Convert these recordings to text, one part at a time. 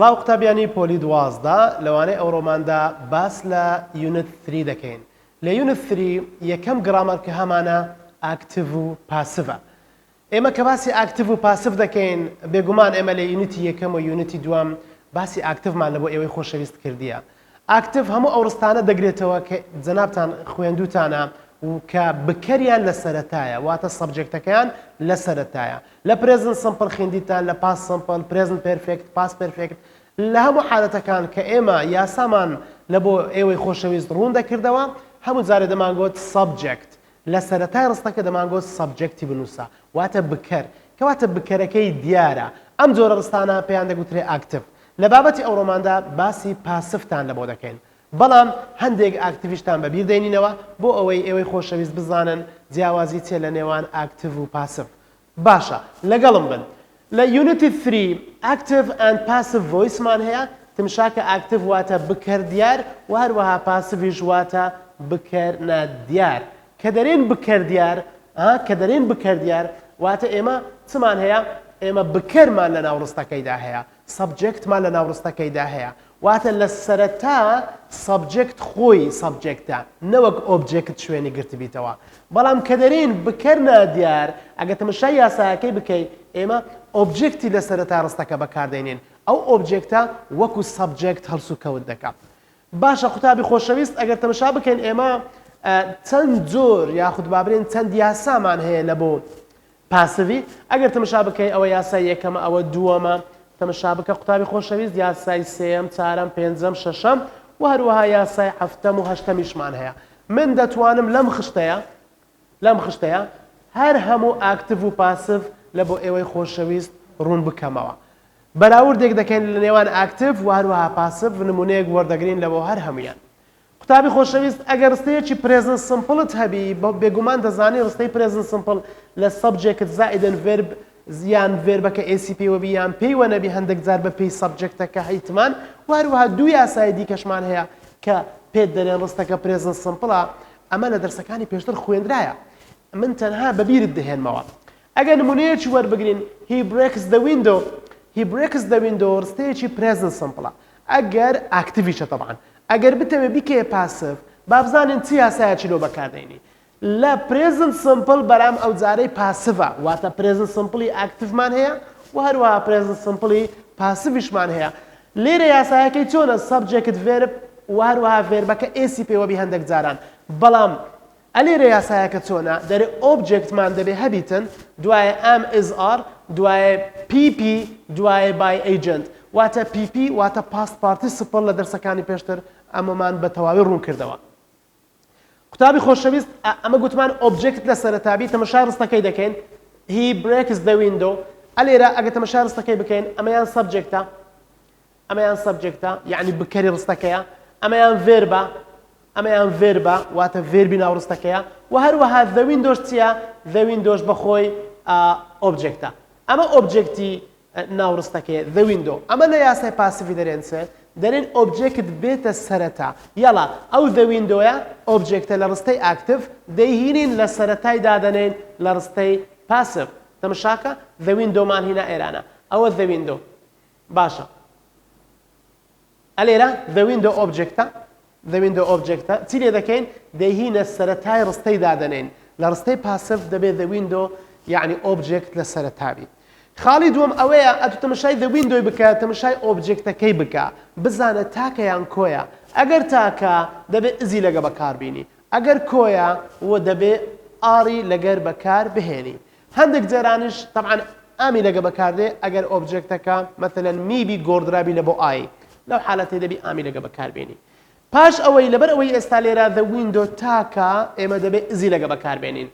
سڵاو قوتابیانی پۆلی 12 لەوانەیە ئەوڕۆماندا باس لە یونت 3 دەکەین. لە یونت 3 یەکەم گرامەر کە هەمانە ئاکتیڤ و پاسڤە. ئێمە کە باسی ئاکتیڤ و پاسڤ دەکەین بێگومان ئێمە لە یونیتی یەکەم و یونیتی دووەم باسی ئاکتیڤمان لە بۆ ئێوەی خۆشەویست کردیە. ئاکتیڤ هەموو ئەو ڕستانە دەگرێتەوە کە جەنابتان خوێندووتانە و کە بکەریان لە سەرەتایە واتە سەبجێکتەکەیان لە سەرەتایە. لە پرێزنت سمپڵ خوێندیتان لە پاس سمپڵ، پرێزنت پێرفێکت، پاس پێرفێکت، لە هەموو حالەتەکان کە ئێمە یاسامان لە بۆ ئێوەی خۆشەویست ڕوون دەکردەوە هەموو جارێ دەمانگوت سەبجێکت. لە سەرەتای ڕستەکە دەمانگوت سەبجێکتی بنووسە واتە بکەر کەواتە بکەرەکەی دیارە. ئەم جۆرە ڕستانە پێیان دەگوترێ ئاکتیڤ. لە بابەتی ئەوڕۆماندا باسی پاسفتان لە بۆ دەکەین. بەڵام هەندێک ئاکتیڤیشتان بەبیر دێنینەوە بۆ ئەوەی ئێوەی خۆشەویست بزانن جیاوازی چێ لە نێوان ئاکتیڤ و پاسڤ. باشە لەگەڵم بن. لە یونیتی 3 ئاکتیڤ ئەند پاسڤ ڤۆیسمان هەیە. تمشاکە ئاکتیڤ واتە بکەر دیار و هەروەها پاسڤیش واتە بکەر نادیار. کە دەرێن بکەر دیار کە دەرێن بکەر دیار واتە ئێمە چمان هەیە؟ ئێمە بکەرمان لە ناوڕستەکەیدا هەیە، سەبجێکتمان لە ناوڕستەکەیدا هەیە. واتە لە سەرەتا سەبجێکت خۆی سەبجێکتە نەوەک ئۆبجێکت شوێنی گرتبیتەوە. بەڵام کە دەرێن بکەر نادیار ئەگە تەمەشای یاسایەکەی بکەیت ئێمە ئۆبجێکتی لە سەرەتا ڕستەکە بەکاردێنین. ئەو ئۆبجێکتە وەکو سەبجێکت هەڵسو کەوت دەکات. باشە قوتابی خۆشەویست ئەگەر تەمەشا بکەین ئێمە چەند جۆر یاخود بابرێن چەند یاسامان هەیە لە بۆ پاسڤی. ئەگەر تەمەشا بکەی ئەوە یاسای یەکەمە ئەوە دووەمە، تەمەشا بکە قوتابی خۆشەویست یاسای سێەم، چارەم، پێنجەم، شەشەم و هەروەها یاسای هەفتەم و هەشتەمیشمان هەیە. من دەتوانم لەم خشتەیە هەر هەموو ئاکتیڤ و پاسڤ لە بۆ ئێوەی خۆشەویست ڕوون بکەمەوە. بەراوردێک دەکەین لە نێوان ئاکتیڤ و هەروەها پاسڤ نمونەیەک وەردەگرین لە بۆ هەر هەمویان. قوتابی خۆشەویست ئەگەر ڕستەیەکی پرێزنت سمپڵت هەبی بێگومان دەزانی ڕستەی پرێزنت سمپڵ لە سەبجێکت زائیدەن ڤێرب زیان ڤێربەکە ئێسی وەبی یان پێی وەنەبی هەندێک جار بە پێی سەبجێکتەکە هەیتمان و هەروەها دوو یاسای دیکەشمان هەیە کە پێت دەرێن ڕستەکە پرێزنت سمپڵە. ئەمە لە دەرسەکانی پێشتر خوێندرایە. من تەنها بەبیرت دەهێنمەوە. ئەگەر نمونەیەکی وەربگرین he breaks the window ڕستەیەکی پرێزنت سمپڵە. ئەگەر ئاکتیڤیشە تەبعاً ئەگەر بتەوێ بیکەیە پاسڤ بابزانین چی یاسایەکی لۆ بەکاردێنی. لە پرێزنت سمپڵ بەرام ئەو جارەی پاسڤە واتە پرێزنت سمپڵی ئاکتیڤمان هەیە و هەروەها پرێزنت سمپڵی پاسڤیشمان هەیە. لێرە یاسایەکەی چۆنە؟ سەبجێکت ڤێرب و هەروەها ڤێربەکە ئێسی پێوەبی هەندێک جاران. بەڵام ئەلێرە یاسایەکە چۆنە؟ دەرێ ئۆبجێکتمان دەبێ هەبیتن دوایە ئەم ئز ئار دوایە پیپی دوایە بای ئەیجنت واتە پیپی واتە پاست پارتیسیپڵ لە دەرسەکانی پێشتر ئەمەمان بە تەواوی ڕوون کردەوە. قوتابی خۆشەویست ئەمە گوتمان ئۆبجێکت لە سەرەتابی تەمەشای ڕستەکەی دەکەین he breaks the window. ئەلێرە ئەگە تەمەشای ڕستەکەی بکەین ئەمەیان سەبجێکتە یعنی بکەری ڕستەکەیە، ئەمەیان ڤێربە واتە ڤێربی ناوڕستەکەیە و هەروەها the window چییە؟ the window بەخۆی ئۆبجێکتە. ئەمە ئۆبجێکتی ناوڕستەکەیە the window. ئەمە لە یاسای پاسیڤی دەرێن دەرێن ئۆبجێکت بێتە سەرەتا. یاڵا ئەو the window-یە ئۆبجێکتە لە ڕستەی ئاکتیڤ دەیهینین لە سەرەتای دادەنێن لە ڕستەی پاسڤ. تەمەشاکە the window-مان هینا ئێرانە ئەوە the window. باشە ئەلێرە the window ئۆبجێکتە چی لێ دەکەین؟ دەیهینە سەرەتای ڕستەی دادەنێن. لە ڕستەی پاسڤ دەبێت the window یعنی ئۆبجێکت لە سەرەتابی. خاڵی دووەم ئەوەیە ئەتو تەمەشای the window بکە تەمەشای ئۆبجێکتەکەی بکە بزانە تاکەیان کۆیە. ئەگەر تاکە دەبێت ئزی لەگە بەکاربینی، ئەگەر کۆیە و دەبێت ئاری لەگەر بەکار بهێنی. هەندێک جارانش تەبعاً ئامی لەگە بەکاردێ ئەگەر ئۆبجێکتەکە مەثەلەن میبی گۆڕدرابی لە بۆ ئای لەو حالەتێ دەبی ئامی لەگە بەکاربێنی. پاش ئەوەی لەبەر ئەوەی ئێستا لێرە the window تاکە ئێمە دەبێت ئزی لەگە بەکاربێنین.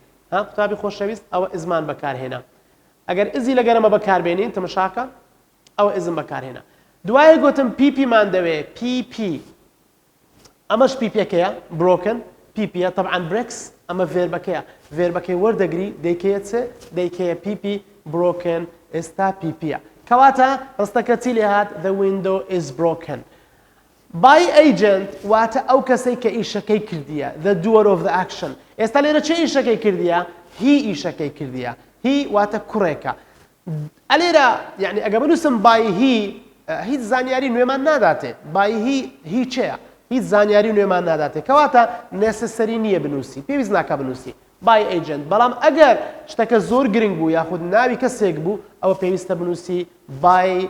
قوتابی خۆشەویست ئەوە ئزمان بەکارهێنا. ئەگەر ئزی لەگەرەمە بەکاربێنین تەمەشاکە ئەوە ئزم بەکارهێنا. دوایە گوتم پیپیمان دەوێ پیپی ئەمەش پیپەکەیە broken پیپیە طبعاً breaks ئەمە ڤێربەکەی وەردەگری دەیکەیە چ؟ دەیکەیە پیپی broken ئێستا پیپیە کەواتە ڕستەکە چی لێ هات؟ the window is broken. by agent واتە ئەو کەسەی کە ئیشەکەی کردیە the doer of the action. ئێستا لێرە چه ئیشەکەی کردیە؟ هی ئیشەکەی کردیە. هی واتە کوڕێکە. ئەلێرە یعنی ئەگە بنووسم by he هیچ زانیاری نوێمان ناداتێ بای هیچەیە هیچ زانیاری نوێمان ناداتێ کەواتە نێسەسەری نییە بنووسی پێویست ناکە بنووسی بای ئەیجنت بەڵام ئەگەر شتەکە زۆر گرنگ بوو یاخود ناوی کەسێک بوو ئەوە پێویستە بنووسی بای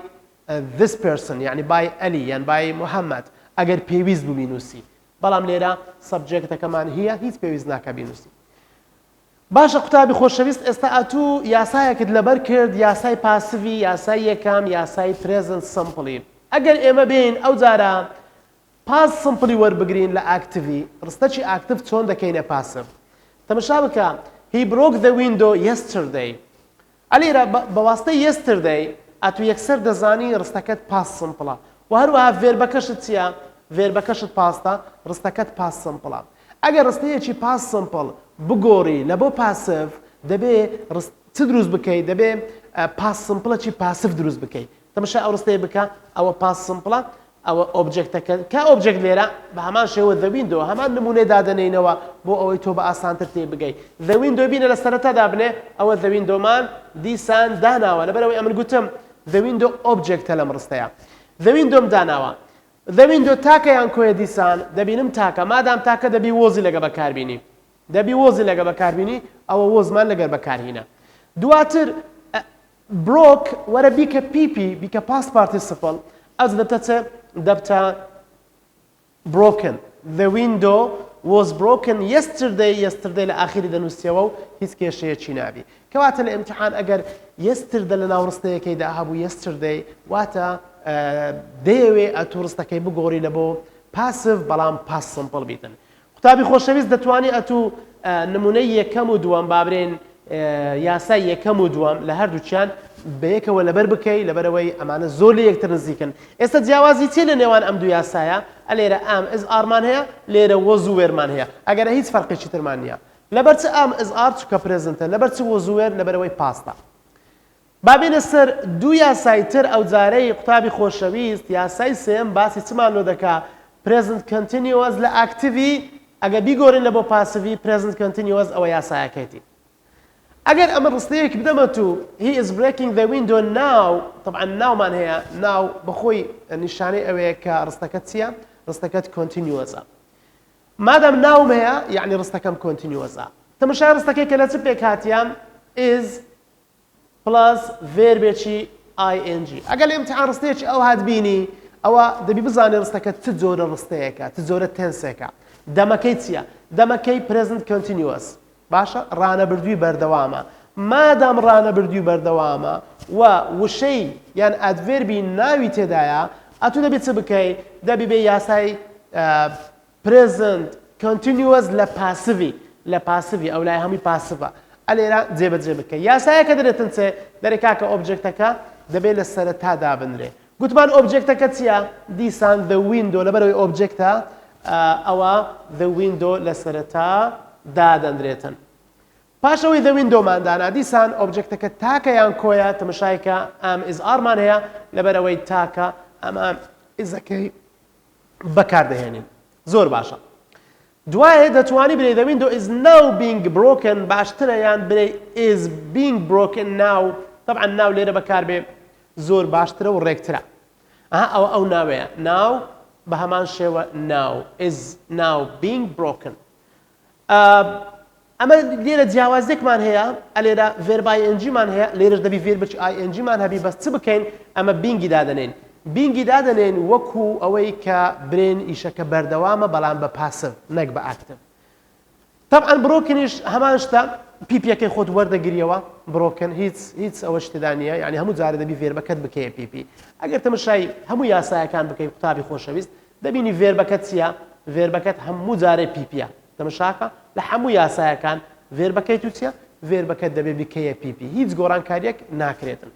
this person یعنی بای ئەلی یان بای محەممەد ئەگەر پێویست بوو بینووسی بەڵام لێرە سەبجێکتەکەمان هەیە هیچ پێویست ناکە بینووسی باشە قوتابی خۆشەویست ئێستا ئەتوو یاسایەکت لەبەر کرد یاسای پاسیڤی یاسای یەکەم یاسای پرێزنت سمپڵی ئەگەر ئێمە بین ئەو جارە پاس سمپڵی وەربگرین لە ئاکتیڤی ڕستەچی ئاکتیڤ چۆن دەکەینە پاسیڤ تەماشا بکە he broke the window yesterday ئەلێرە بەواسطەی yesterday ئەتوو یەکسەر دەزانی ڕستەکەت پاس سمپڵە و هەروەها ڤێربەکەشت چییە ڤێربەکەشت پاستە ڕستەکەت پاس سمپڵە ئەگەر ڕستەیەکی پاس سمپڵ بگۆڕی لە بۆ پاسیڤ دەبێ چ دروست بکەیت دەبێ پاس سمپڵەکی پاسیڤ دروست بکەیت تەماشا ئەو ڕستەیە بکە ئەوە پاس سمپڵە ئەوە ئۆبجێکتەکە کە ئۆبجێکت لێرە بە هەمان شێوە the window هەمان نمونەی دادەنینەوە بۆ ئەوەی تۆ بە ئاسانتر تێ بگەیت the window بینە لە سەرەتادا بنێ ئەوە the windowمان دیسان داناوە لەبەرەوەی ئەمن گوتم the window ئۆبجێکتە لەم ڕستەیە the window داناوە the window تاکەیان کۆیە دیسان دەبینم تاکە مادام تاکە دەبی وۆزی لەگە بەکاربینی دەبی وۆزی لەگە بەکاربینی ئەوە وۆزمان لەگەر بەکارهینە دواتر بڕۆک وەرە بیکە پیپی بیکە پاس پارتیسیپڵ ئەس دەبتە broken the window was broken yesterday لە ئاخری دەنووسیەوە و هیچ کێشەیەکی نابی کەواتە لە ئیمتحان ئەگەر yesterday لە ناو ڕستەیەکەیدا هەبوو yesterday واتە دەیەوێ ئەتوو ڕستەکەی بگۆڕی لە بۆ پاسیڤ بەڵام پاس سمپڵ بیتن قوتابی خۆشەویست دەتوانێت ئەتوو نمونەی یەکەم و دووەم بابرێن یاسای یەکەم و دووەم لە هەردووچیان بەیەکەوە لەبەر بکەی لەبەرەوەی ئەمانە زۆر لە یەکتر نزیکن ئێستا جیاوازی چێ لە نێوان ئەم دوو یاسایە ئەلێرە ئام ئز ئارمان هەیە لێرە وەز و وێرمان هەیە ئەگەرە هیچ فەرقێکی ترمان نییە لەبەر چ ئام ئز ئار چکە پرێزنتە لەبەر چ وەز و وێر لەبەرەوەی پاستە بابێنە سەر دوو یاسای تر ئەو جارەی قوتابی خۆشەویست یاسای سێم باسی چمان لۆ دەکا present continuous لە ئاکتیڤی ئەگە بیگۆڕین لە بۆ پاسیڤی present continuous ئەوە یاسایەکەیتی ئەگەر ئەمە ڕستەیەک بدەمە تو he is breaking the window now طبعا ناومان هەیە ناو بەخۆی نیشانەی ئەوەیە کە ڕستەکەت چییە ڕستەکەت continuousە مادام ناوم هەیە یعنی ڕستەکەم continuousە تەماشای ڕستەکەی کە لە چ پێک هاتیە is plus ڤێربێکی ing ئەگەر لە ئیمتحان ڕستەیەکی ئەو هات بینی ئەوە دەبی بزانێ ڕستەکە چ جۆرە ڕستەیەکە چ جۆرە تێنسێکە دەمەکەی چییە دەمەکەی present continuous باشە ڕانەبردووی بەردەوامە مادام ڕانەبردووی بەردەوامە و وشەی یان ئەدڤێربی ناوی تێدایە ئەتوو دەبێت چ بکەی دەبی بێ یاسای present continuous لە پاسیڤی ئەو لای هەمووی پاسیڤە ئەلێرە جێبەجێ بکە یاسایەکە دەرێتن چێ دەرێکاکە ئۆبجێکتەکە دەبێت لە سەرەتادا بنرێ گوتمان ئۆبجێکتەکە چییە دیسان the window لەبەرەوەی ئۆبجێکتە ئەوە the window لە سەرەتا دادەندرێتن پاشەوەی the window دانا دیسان ئۆبجێکتەکە تاکەیان کۆیە تەماشایکە ئەم ئز ئارمان هەیە لەبەرەوەی تاکە ئەمە ئزەکەی بەکاردەهێنین زۆر باشە دوایە دەتوانی بڵێ the window is now being broken باشترە یان بڵێ is being broken now طبعا ناو لێرە بەکاربێ زۆر باشترە و ڕێکترە ئەوە ئەو ناوەیە ناو بە هەمان شێوە now is now being broken ئەمە لێرە جیاوازێکمان هەیە ئەلێرە ڤێربای ئنجیمان هەیە لێرەش دەبی ڤێربەی ئینجیمان هەبی بەس چ بکەین ئەمە بینگی دادەنێن بینگی دادەنێن وەکو ئەوەی کە برێن ئیشەکە بەردەوامە بەڵام بە پاسیڤ نەک بە ئاکتیڤ طبعا بڕۆکنیش هەمان شتە پیپیەکەی خۆت وەردەگریەوە بڕۆکن هیچ ئەوە شتێدا نییە یعنی هەموو جارە دەبی ڤێربەکەت بکەیە پیپی ئەگەر تەماشای هەموو یاسایەکان بکەی قوتابی خۆشەویست دەبینی ڤێربەکەت چییە ڤێربەکەت هەموو جارێ پیپیە تەماشاکە لە هەموو یاسایەکان ڤێربەکەی تو چییە ڤێربەکەت دەبێ بکەیە پیپی هیچ گۆڕانکاریەک ناکرێتن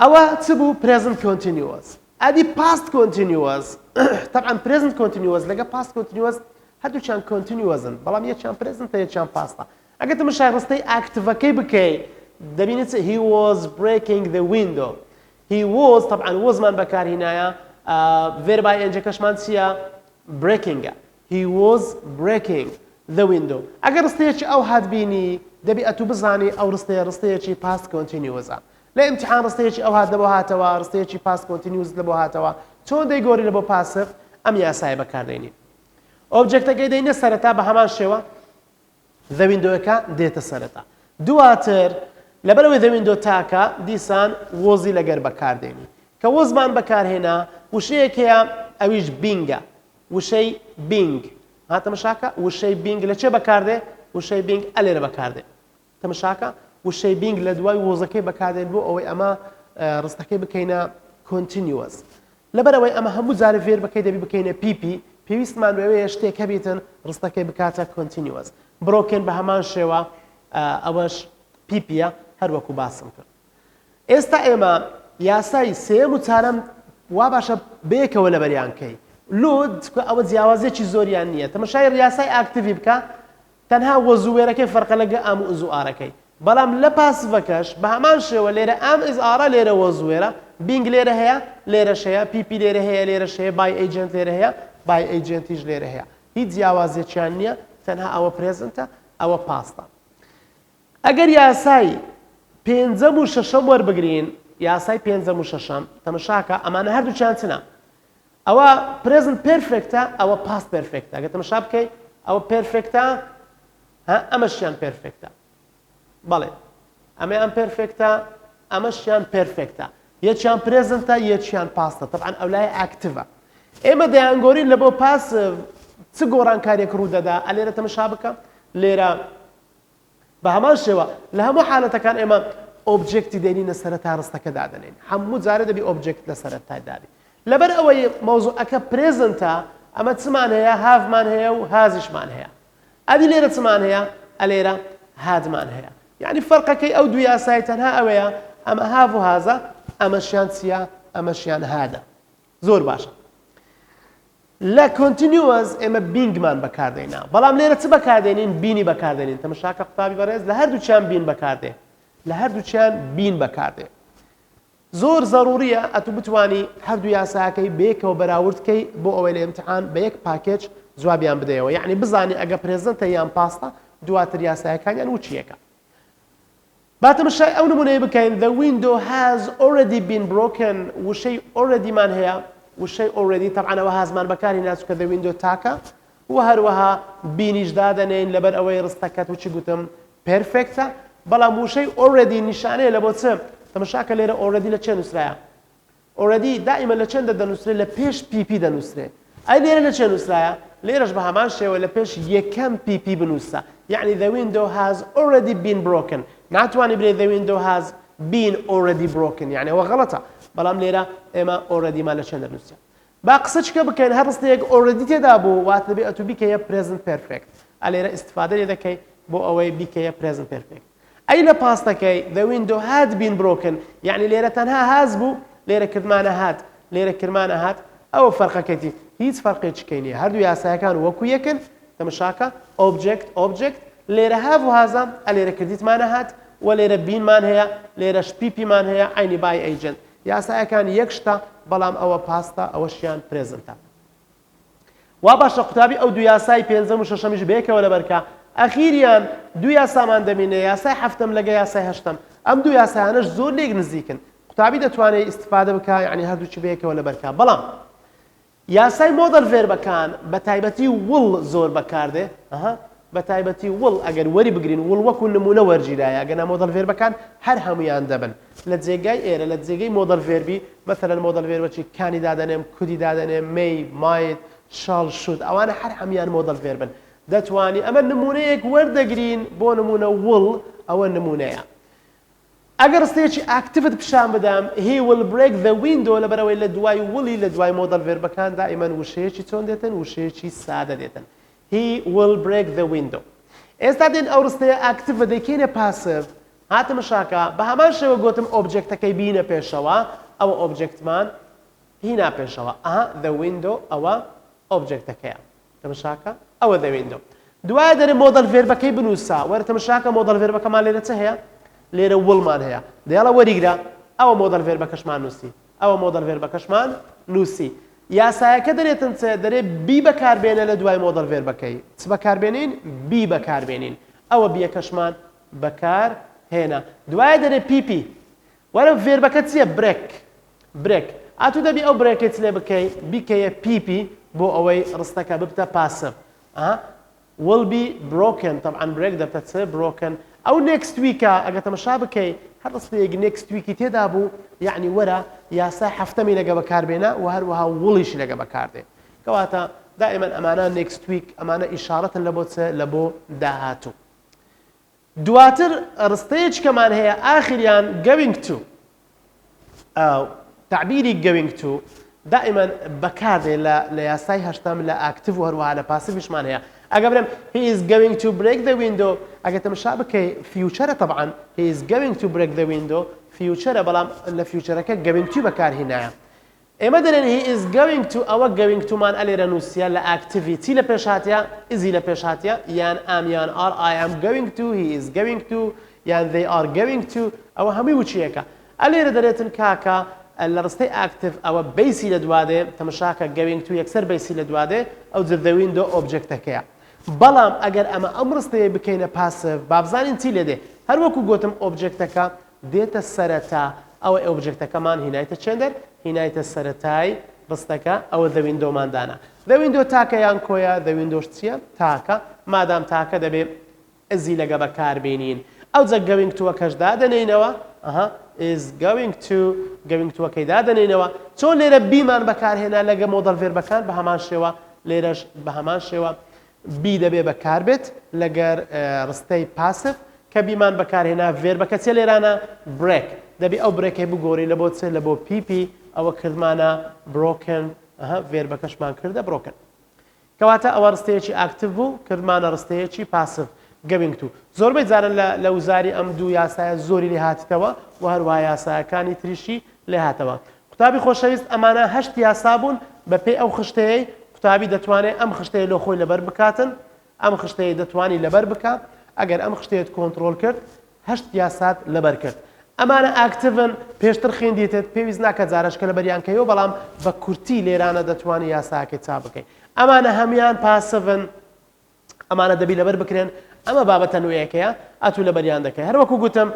ئەوە چ بوو present continuous ئەدی past continuous طبعا present continuous لەگە past continuous هەردووچیان continuousن بەڵام یەکیان presentە یەکیان pastە ئەگەر تەماشای ڕستەی ئاکتیڤەکەی بکەی دەبینیت he was breaking the window he was طبعا وزمان بەکارهێنایە ڤێربای ئێنجەکەشمان چییە breakingە he was breaking the window ئەگەر ڕستەیەکی ئەو هات بینی دەبی ئەتوو بزانی ئەو ڕستەیەکی past continuousە لە ئیمتحان ڕستەیەکی ئەو هات لەبۆ هاتەوە ڕستەیەکی پاس کۆنتینیوس لەبۆ هاتەوە چۆن دەیگۆری لەبۆ پاسف ئەم یاسایە بەکاردێنین ئۆبجێکتەکەی دەینە سەرەتا بە هەمان شێوە the window-ەکە دێتە سەرەتا دواتر لەبەرەوەی the window تاکە دیسان وۆزی لەگەر بەکاردێنی کە وەزمان بەکارهێنا وشەیەک هەیە ئەویش بینگە وشەی بینگ هاتەمەشاکە وشەی بینگ لە چێ بەکاردێ وشەی بینگ ئەلێرە بەکاردێ تەمەشاکە وشەی بینگ لە دوای وۆزەکەی بەکاردێن بۆ ئەوەی ئەمە ڕستەکەی بکەینە کۆنتینیوەس لەبەرەوەی ئەمە هەموو جارە فێر بەکەی دەبی بکەینە پیپی پێویستمان بەوەیە شتێک هەبێتن ڕستەکەی بکاتە کۆنتینیوەس بڕۆکێن بە هەمان شێوە ئەوەش پیپیە هەروەکو باسم کرد ئێستا ئێمە یاسای سێم و چارەم وا باشە بەیەکەوە لەبەریانکەی لود ئەوە جیاوازێکی زۆریان نییە تەمەشای یاسای ئاکتیڤی بکە تەنها وەزوێرەکەی فەرقە لەگە ئام و ئوزوئارەکەی بەڵام لە پاسڤەکەش بە هەمان شێوە لێرە ئام ئیزئارە لێرە وەزوێرە بینگ لێرە هەیە لێرەش هەیە پیپی لێرە هەیە لێرەش هەیە بای ئەیجنت لێرە هەیە بای ئەیجنتیش لێرە هەیە هیچ جیاوازێکیان نییە تەنها ئەوە پرێزنتە ئەوە پاستە ئەگەر یاسای پێنجەم و شەشەم وەربگرین یاسای پێنجەم و شەشەم تەمەشاکە ئەمانە هەردووچیان چنە ئەوە پرێزنت پێرفێکتە ئەوە پاست پێرفێکتە ئەگەر تەمەشا بکەی ئەوە پێرفێکتە ئەمەشیان پێرفێکتە بەڵێ ئەمەیان پێرفێکتە ئەمەشیان پێرفێکتە یەکیان پرێزنتە یەکیان پاستە طبعاً ئەو لای ئاکتیڤە ئێمە دەیانگۆرین لە بۆ پاسڤ چ گۆڕانکارێک ڕوودەدا ئەلێرە تەمەشا بکە لێرە بە هەمان شێوە لە هەموو حالەتەکان ئێمە ئۆبجێکتی دێنینە سەرەتا ڕستەکە دادەنێن هەموو جارە دەبی ئۆبجێکت لە سەرەتای دادی لەبەر ئەوەی مەوزوعەکە پرێزنتە ئەمە چمان هەیە هافمان هەیە و هازیشمان هەیە ئەدی لێرە چمان هەیە ئەلێرە هادمان هەیە یعنی فەرقەکەی ئەو دوو یاسای تەنها ئەوەیە ئەمە هاف و هازە ئەمەشیان چییە ئەمەشیان هادە زۆر باشە لە کۆنتینیوەس ئێمە بینگمان بەکاردێنا بەڵام لێرە چ بەکاردێنین بینی بەکاردێنین تەمەشاکە قوتابی بەڕێز لە هەردووچیان بین بەکاردێ لە هەردووچیان بین بەکاردێ زۆر ضروریە ئەتو بتوانی هەردوو یاساکەی بەیەکەوە بەراوردکەی بۆ ئەوەی لە ئیمتحان بە یەک پاکێج جوابیان بدەیەوە یعنی بزانی ئەگە پرێزنتە یان پاستە دواتر یاسایەکانیان وچیەکە باتەمەشای ئەو نمونەیە بکەین the window has already been broken وشەی alreadyمان هەیە وشەی already طبعاً ئەوە هازمان بەکاری ناچووکە the window تاکە و هەروەها بینیش دادەنێن لەبەر ئەوەی ڕستەکەت وچی گوتم پێرفێکتە بەڵام وشەی already نیشانەیە لە بۆ چ تەمەشاکە لێرە already لە چێ نووسرایە already دائیمە لە چەندە دەنووسرێت لە پێش پیپی دەنووسرێت ئەی لێرە لە چێ نووسرایە لێرەش بە هەمان شێوە لە پێش یەکەم پیپی بنووسە یعنی the window has already been broken ناتوانانی بڵێ the window has been already broken یعنی ئەوە غەڵەتە بەڵام لێرە ئێمە already مان لە چەند دەنووسێت با قسە چکە بکەین هەر ڕستەیەک already تێدا بوو واتە دەبێت ئەتو بیکەیە present perfect ئەلێرە ئیستیفادە لێ دەکەی بۆ ئەوەی بیکەیە present perfect ئەی لە پاستەکەی the window had been broken یعنی لێرە تەنها هاز بوو لێرە کردمانە هات لێرە کردمانە هات ئەوە فەرقەکەتی هیچ فەرقێکی نییە هەردوو یاسایەکان وەکو یەکن تەمەشاکە object لێرە هاف و هازە ئەلێرە کردیتمانە هات و لێرە بینمان هەیە لێرەش پیپیمان هەیە عینی بای ئەیجنت یاسایەکان یەک شتە بەڵام ئەوە پاستە ئەوەشیان پرێزنتە وا باشە قوتابی ئەو دوو یاسای پێنجەم و شەشەمیش بەیەکەوە لەبەرکە ئەخیریان دوو یاسامان دەمینێ یاسای هەفتەم لەگە یاسای هەشتەم ئەم دوو یاسایانەش زۆر لێک نزیکن قوتابی دەتوانێت ئیستیفادە بکە یعنی هەردووچی بەیەکەوە لەبەرکە بەڵام یاسای مۆدەل ڤێربەکان بە تایبەتی وڵ زۆر بەکاردێ بە تایبەتی وڵ ئەگەر وەری بگرین وڵ وەکو نمونە وەرگیرایە ئەگەنا مۆدەل ڤێربەکان هەر هەمویان دەبن لە جێگای ئێرە لە جێگەی مۆدەل ڤێربی مەثەلەن مۆدەل ڤێربەکی کانی دادەنێم کودی دادەنێم مەی مایت شاڵ شوت ئەوانە هەر هەمیان مۆدەل ڤێر بن دەتوانی ئەمە نمونەیەک وەردەگرین بۆ نمونە وڵ ئەوە نمونەیە ئەگەر ڕستەیەکی ئاکتیڤت پیشان بدەم he will break the window لەبەرەوەی لە دوای وڵی لە دوای مۆدەل ڤێربەکان دائیمەن وشەیەکی چۆن دێتن وشەیەکی سادە دێتن he will break the window ئێستا دێن ئەو ڕستەیە ئاکتیڤە دەیکەینە پاسڤ هاتمە شاکە بە هەمان شێوە گوتم ئۆبجێکتەکەی بینە پێشەوە ئەوە ئۆبجێکتمان هینا پێشەوە the window ئەوە ئۆبجێکتەکەیە تەمەشاکە ئەوە the window دوای دەرێ مۆدەل ڤێربەکەی بنووسا وەرە تەمەشاکە مۆدەل ڤێربەکەمان لێرە چ هەیە لێرە وڵمان هەیە دەیڵە وەریگرە ئەوە مۆدەل ڤێربەکەشمان نووسی ئەوە مۆدەل ڤێربەکەشمان نووسی یاسایەکە دەرێتن چ دەرێت بی بەکاربێنە لە دوای مۆدەل ڤێربەکەی چ بەکاربێنین بی بەکاربێنین ئەوە بیەکەشمان بەکار هێنا دوای دەرێت پیپی وەرە ڤێربەکە چییە؟ برێک ئاتوو دەبی ئەو برێکت لێ بکەی بیکەیە پیپی بۆ ئەوەی ڕستەکە ببتە پاسف will be broken طبعا برێک دەبتە broken ئەو next weekە ئەگە تەمەشا بکەی هەر ڕستەیەک next weeki تێدا بوو یعنی وەرە یاسا هەفتەمی لەگە بەکاربێنە و هەروەها وڵیشی لەگە بەکاردێ کەواتە دائما ئەمانە next week ئەمانە ئیشارەتن لە بۆ لە بۆ داهاتوو دواتر ڕستەیەک کەمان هەیە ئاخریان going to تعبیری going to دائما بەکاردێ لە یاسای هەشتم لە ئاکتیڤ و هەروەها لە پاسیڤیشمان هەیە ئەگە بڵێم he is going to break the window ئەگە تەماشا بکەی فیوچەرە طبعا he is going to break the window فیوچەرە بەڵام لە فیوچەرەکە going to بەکارهێنایە ئێمە دەڵێن he is going to ئەوە going to مان ئەلێرە نووسیە لە ئاکتیڤیتی لە پێش هاتیە ئیزی لە پێش هاتیە یان am یان are I am going to he is going to یان they are going to ئەوە هەمووی وچیەکە ئەلێرە دەرێتن کاکە لە ڕستەی ئاکتیڤ ئەوە بیسی لە دوادێ تەماشاکە going to یەکسەر بیسی لە دوادێ ئەو the window ئۆبجێکتەکەیە بەڵام ئەگەر ئەمە ئەم ڕستەیە بکەینە پاسیڤ بابزانین چی لێ دێ هەر وەکو گوتم ئۆبجێکتەکە دێتە سەرەتا ئەوە ئۆبجێکتەکەمان هینایتە چێندەر هینایتە سەرەتای ڕستەکە ئەوە the window مادانە the window تاکە یان کۆیە the window چییە تاکە مادام تاکە دەبێ ئەزی لەگە بەکاربێنین ئەو جە going to وەکەش دادەنێینەوە is going to وەکەی دادەنێینەوە چۆن لێرە بیمان بەکارهێنا لەگە مۆدەڵ ڤێربەکان بە هەمان شێوە لێرەش بە هەمان شێوە بی دەبێ بەکاربێت لەگەر ڕستەی پاسیڤ کە بیمان بەکارهێنا ڤێربەکە چێ لێرانە برێک دەبێ ئەو برێکەی بگۆڕی لە بۆ چێ لە بۆ پیپی ئەوە کردمانە broken ڤێربەکەشمان کردە broken کەواتە ئەوە ڕستەیەکی ئاکتیڤ بوو کردمانە ڕستەیەکی پاسیڤ going to زۆربەی جارن لە وزاری ئەم دوو یاسایە زۆری لێ هاتیتەوە و هەروەها یاسایەکانی تریشی لێ هاتەوە قوتابی خۆشەویست ئەمانە هەشت یاسا بوون بەپێی ئەو خشتەیەی قوتابی دەتوانێت ئەم خشتەیە لە خۆی لەبەر بکاتن ئەم خشتەیە دەتوانی لەبەر بکات ئەگەر ئەم خشتەیەت کۆنتڕۆل کرد هەشت یاسات لەبەر کرد ئەمانە ئاکتیڤن پێشتر خوێندیتت پێویست ناکە جارشکە لەبەریان کەیەوە بەڵام بە کورتی لێرانە دەتوانی یاساکەی چاپ بکەیت ئەمانە هەمیان پاسیڤن ئەمانە دەبی لەبەر بکرێن ئەمە بابەتە نوێیەکەیە ئەتوو لەبەریان دەکەی هەر وەکو گوتم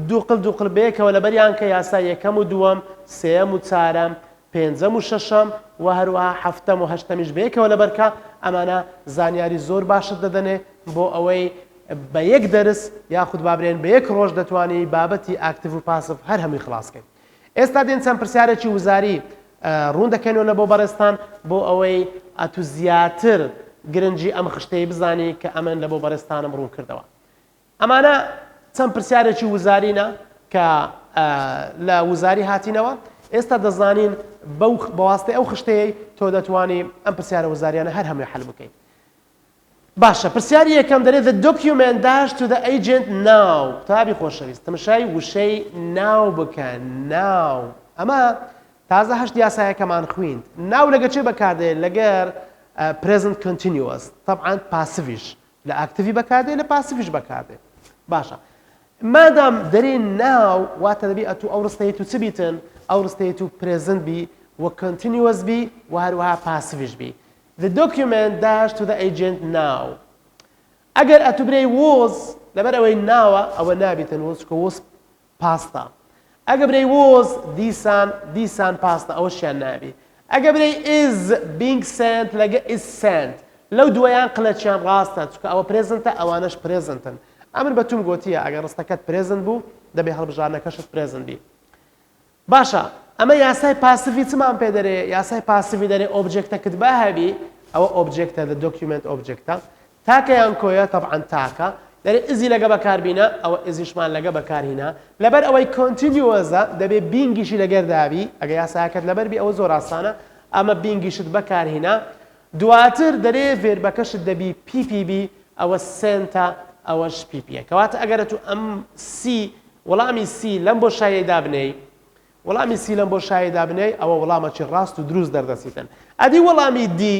دووقل بەیەکەوە لەبەریان کە یاسا یەکەم و دووەم سێەم و چارەم پێنجەم و شەشەم و هەروەها هەفتەم و هەشتەمیش بەیەکەوە لەبەرکە ئەمانە زانیاری زۆر باشت دەدەنێ بۆ ئەوەی بە یەک دەرس یاخود بابرێن بە یەک ڕۆژ دەتوانی بابەتی ئاکتیڤ و پاسیڤ هەر هەمووی خلاصکەین ئێستا دێن چەند پرسیارێکی وزاری ڕوون دەکەینەوە لە بۆ بەڕێستان بۆ ئەوەی ئەتوو زیاتر گرنگی ئەم خشتەی بزانی کە ئەمن لە بۆ بەڕێستانم ڕوون کردەوە ئەمانە چەند پرسیارێکی وزارینە کە لە وزاری هاتینەوە ئێستا دەزانین بەواستەی ئەو خشتەیە تۆ دەتوانی ئەم پرسیارە وزاریانە هەر هەمووی حەل بکەیت باشە پرسیاری یەکەم دەرێت the document dash to the agent now قوتابی خۆشەویست تەماشای وشەی ناو بکەن ناو ئەمە تازە هەشت یاسایەکەمان خوێند ناو لەگە چێ بەکاردێت لەگەر present continuous طبعا پاسیڤیش لە ئاکتیڤی بەکاردێت لە پاسیڤیش بەکاردێت باشە مادام دەرێن ناو واتە دەبی ئەتوو ئەو ڕستەیە تو چ بیتن ئەو ڕستەیە تو present بی و continuous بی و هەروەها پاسیڤیش بی the document dash to the agent now ئەگەر ئەتوو برێ was لەبەر ئەوەی ناوە ئەوە نابیتن was کە was پاستا ئەگە برێ was دیسان پاستا ئەوەشیان نابی ئەگە برێ is being sent لەگە is sent لەو دوایان قلەچیان ڕاستە چونکە ئەوە پرێزنتە ئەوانەش پرێزنتن ئەمن بەتوم گوتیە ئەگەر ڕستەکەت پرێزنت بوو دەبێ هەڵبژارنەکەشت پرێزنت بی باشە ئەمە یاسای پاسیڤی چمان پێ دەرێ یاسای پاسیڤی دەرێ ئۆبجێکتەکەت بە هەبی ئەوە ئۆبجێکتە لە دۆکیومنت ئۆبجێکتە تاکە یان کۆیە طبعا تاکە دەرێ ئزی لەگە بەکاربینە ئەوە ئزیشمان لەگە بەکارهینە لەبەر ئەوەی کۆنتینیوەزە دەبێ بینگیشی لەگەردابی ئەگە یاساکەت لەبەربی ئەوە زۆر ئاسانە ئەمە بینگیشت بەکارهینە دواتر دەرێ ڤێربەکەشت دەبی پیپیبی ئەوە سنتە ئەوەش پیپیە کەواتە ئەگەرە تو ئەم سی وەڵامی سی لەم بۆ شایەدا بنەی وەڵامی سی لەم بۆ شایەدا بنەی ئەوە وەڵامەکی ڕاست و دروست دەردەچیتن ئەدی وەڵامی دی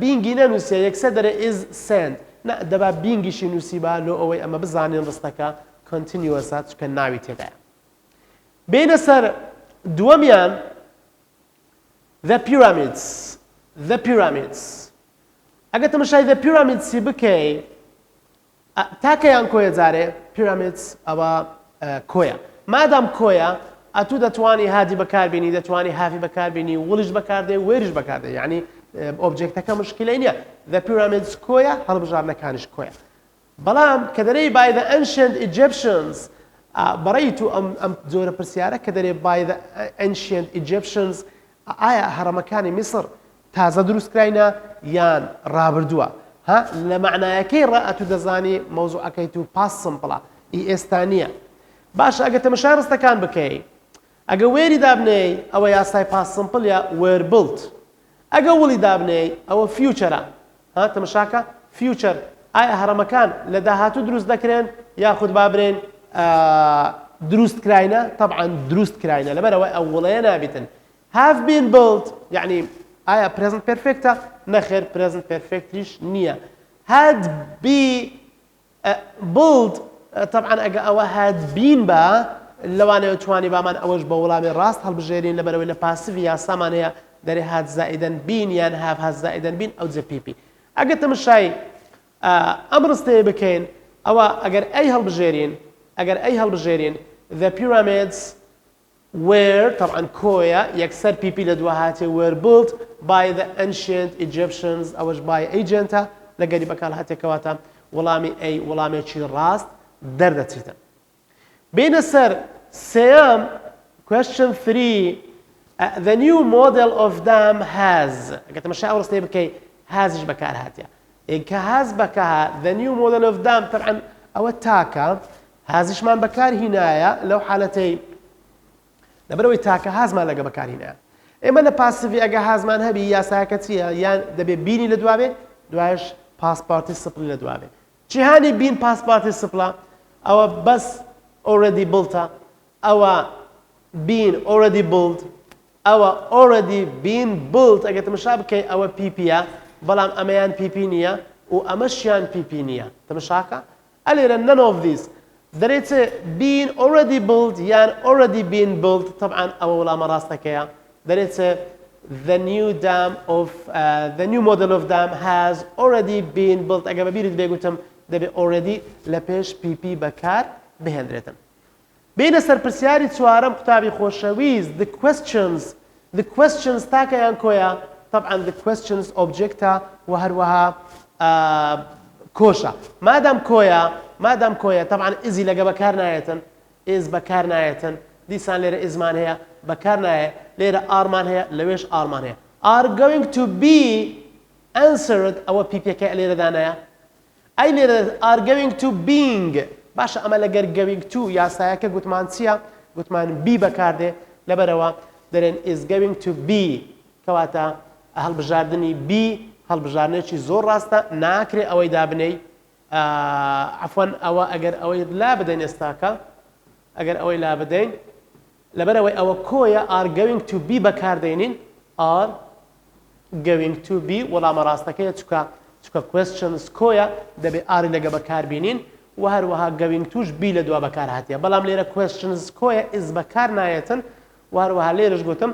بینگی نەنووسێ یەکسەر دەرێ ئیز سند دەبا بینگیشی نووسیبا لۆ ئەوەی ئەمە بزانین ڕستەکە کۆنتینیوەسە چکە ناوی تێدایە بینە سەر دووەمیان the pyramids ئەگە تەماشای the pyramids بکەی تاکەیان کۆیە جارێ pyramids ئەوە کۆیە مادام کۆیە ئەتوو دەتوانی هادی بەکاربێنی دەتوانی هافی بەکاربێنی وڵش بەکاردێ وێریش بەکاردێ یعنی ئۆبجێکتەکە مشکلەی نییە the pyramids کۆیە هەڵبژارنەکانیش کۆیە بەڵام کە دەرەی by the ancient Egyptians بەڕێی تو ئەم جۆرە پرسیارە کە دەرێ by the ancient Egyptians ئایا هەرەمەکانی میسر تازە دروستکراینە یان ڕابردووە ها لە معنایەکەی ڕائەتو دەزانی مەوزوعەکەی تو پاس سمپڵە ئێستا نییە باشە ئەگە تەمەشای ڕستەکان بکەی ئەگە وێری دابنێی ئەوە یاسای پاس سمپڵ یا وێر بڵت ئەگە وڵی دابنێی ئەوە فیوچەرە ها تەمەشاکە فیوچەر ئایا هەرەمەکان لە داهاتوو دروست دەکرێن یاخود بابرێن دروست کراینە طبعا دروست کراینە لەبەرەوە ئەو وڵەیە نابێتن have been built يعني آیا present perfectە نەخێر present perfectiش نییە had be built طبعا ئەگە ئەوە had been بە لەوانەیە توانی بامان ئەوەش بە وەڵامی ڕاست هەڵبژێرین لەبەرەوەی لە پاسیڤ یاسامان هەیە دەرێ had زائدەن بین یان have has زائدەن بین ئەو جە PP ئەگە تەمەشای ئەم ڕستەیە بکەین ئەوە ئەگەر ئەی هەڵبژێرین the pyramids were طبعا كويا يكسر PP لدوهاتي were built by the ancient Egyptians أوش by agenta لقريب بكال هاتي كواتا ولامي شي راست دردتيتا بين السر سيام question 3 the new model of dam has قلت مشي أول سنة بكي has بكال هاتيا كهاز بكها the new model of dam طبعا أو التاكا هازش من بكار هنايا لو حالتي لەبەرەوەی تاکە هازمان لەگە بەکارهێنایە ئێمە لە پاسیڤی ئەگە هازمان هەبی یاساکە چییە یان دەبێت بینی لە دوابێ دوایش پاسپارتی سپڵی لە دوابێ جیهانی بین پاسپارتی سپڵە ئەوە بەس already built-ە ئەوە بین already built ئەوە already been built ئەگە تەمەشا بکەی ئەوە PP-ە بەڵام ئەمەیان PP نییە و ئەمەشیان PP نییە تەمەشاکە ئەلێرە none of these دريت been already built يان already been built طبعا أول ما راستك دريت the new dam of the new model of dam has already been built أجا ببيرد بيقولتم دبي already لبيش PP بكار بهندرتم بين السربرسياري توارم كتابي خوشويز the questions تاكا يان كويا طبعا the questions objecta وهروها كوشا مادام كويا طبعا إزي لقى بكارنايتن إز بكارنايتن ديسان ليرة إزمان هي بكارناية ليرة آرمان هي لويش آرمان هي are going to be answered أو PPK ليرة دانايا أي ليرة are going to being باشا أما لقر going to يا سايكا قطمان سيا قطمان be بكارده لبروا درين is going to be كواتا هل بجاردني be هل بجاردني شي زور راستا ناكري أو يدابني عفوا أو أجر أو لا بدين استاكا أجر أو لا بدين لبروي أو كويا are going to be بكاردينين are going to be ولا مراستكية تكا questions كويا دبي are لجا بكاربينين وهروها going toش be لدوا بكار هاتيا بلام ليرة questions كويا is بكارنايتن وهروها ليرش قلتم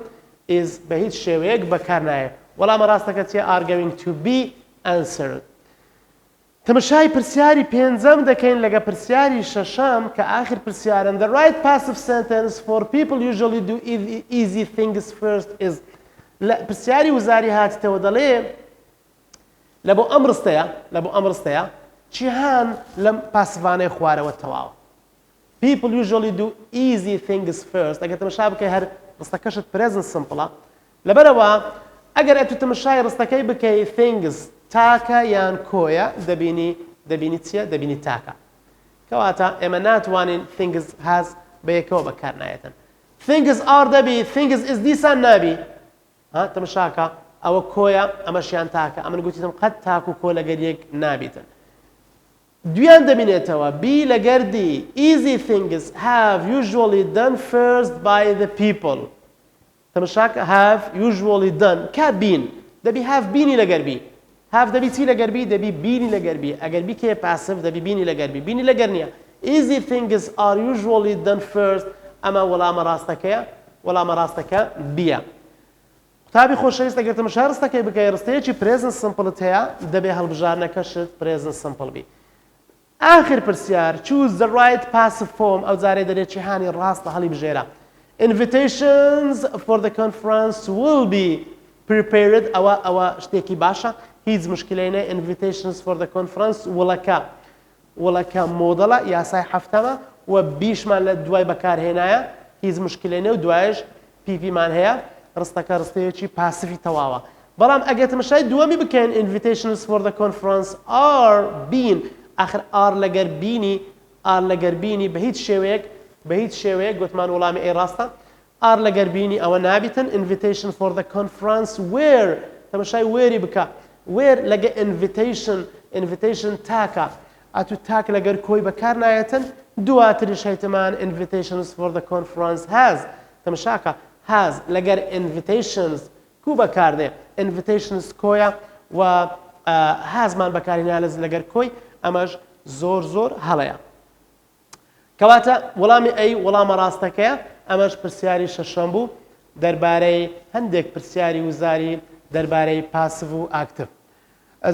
is بهيت شويك بكارناية ولا مراستكية are going to be answered تمشای پرسیاری پێنجەم دەکەین لەگە پرسیاری شەشەم کە ئاخر پرسیارن the right passive sentence for people usually do easy things first is لە پرسیاری وزاری هاتیتەوە دەڵێ لە بۆ ئەم ڕستەیە جیهان لەم پاسڤانەی خوارەوە تەواوە people usually do easy things first ئەگەر تەمەشا بکەی هەر ڕستەکەشت present simple لەبەرەوە ئەگەر ئەتو تەمەشای ڕستەکەی بکەی things تاکا یان کۆیە دەبینی چییە دەبینی تاکا کەواتە ئێمە ناتوانین things has بەیەکەوە بەکارنایەتن things are دەبی things is دیسان نابی تەمەشاکە ئەوە کۆیە ئەمەشیان تاکە ئەمن گوتیتم قەت تاک و کۆ لەگەر یەک نابیتن دویان دەبینێتەوە بی لەگەردی easy things have usually done first by the people تەمەشاکە have usually done کا بین دەبی have بینی لەگەر بی have دەبی چی لەگەر بی دەبی بینی لەگەر بی ئەگەر بیکێ passive دەبی بینی لەگەر بی بینی لەگەر نییە easy things are usually done first ئەمە وەڵامە ڕاستەکە بیە قوتابی خۆشەویست ئەگەر تەمەشا ڕستەکەی بکەی ڕستەیەکی present simpleت هەیە دەبێ هەڵبژارنەکەشت present simple بی آخر پرسیار choose the right passive form ئەو جارێ دەرێت جیهانی ڕاستە هەڵی بژێرە invitations for the conference will be prepared ئەوە شتێکی باشە هیچ مشکلەی نەیە invitations for the conference وڵەکە مۆدەڵە یاسای هەفتەمە و بیشمان لە دوای بەکارهێنایە هیچ مشکلەی نەیە و دوایش پیمان هەیە ڕستەکە ڕستەیەکی پاسیفی تەواوە بەڵام ئەگەر تماشای دووەمی بکەین invitations for the conference are being آخر ئار لەگەر بینی بە هیچ شێوەیەک گوتمان وەڵامی ئەی ڕاستە ئار لەگەر بینی ئەوە نابیتن invitation for the conference where تەماشای وێری بکە where لەگە invitation تاکە ئەتو تاک لەگەر کۆی بەکار نایەتن دواتریش هەیتمان invitations for the conference has تەماشاکە has لەگەر invitations کو بەکاردێ invitations کۆیە و هازمان بەکارهێنا لەگەر کۆی ئەمەش زۆر هەڵەیە کەواتە وەڵامی ئەی وەڵامە ڕاستەکەیە ئەمەش پرسیاری شەشەم بوو دەربارەی هەندێک پرسیاری وزاری دەربارەی پاسیڤ و ئاکتیڤ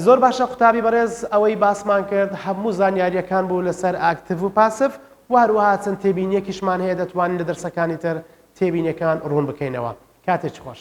زۆر باشە قوتابی بەڕێز ئەوەی باسمان کرد هەموو زانیاریەکان بوو لەسەر ئاکتیڤ و پاسیڤ و هەروەها چەند تێبینیەکیشمان هەیە دەتوانین لە دەرسەکانی تر تێبینیەکان ڕوون بکەینەوە کاتێکی خۆش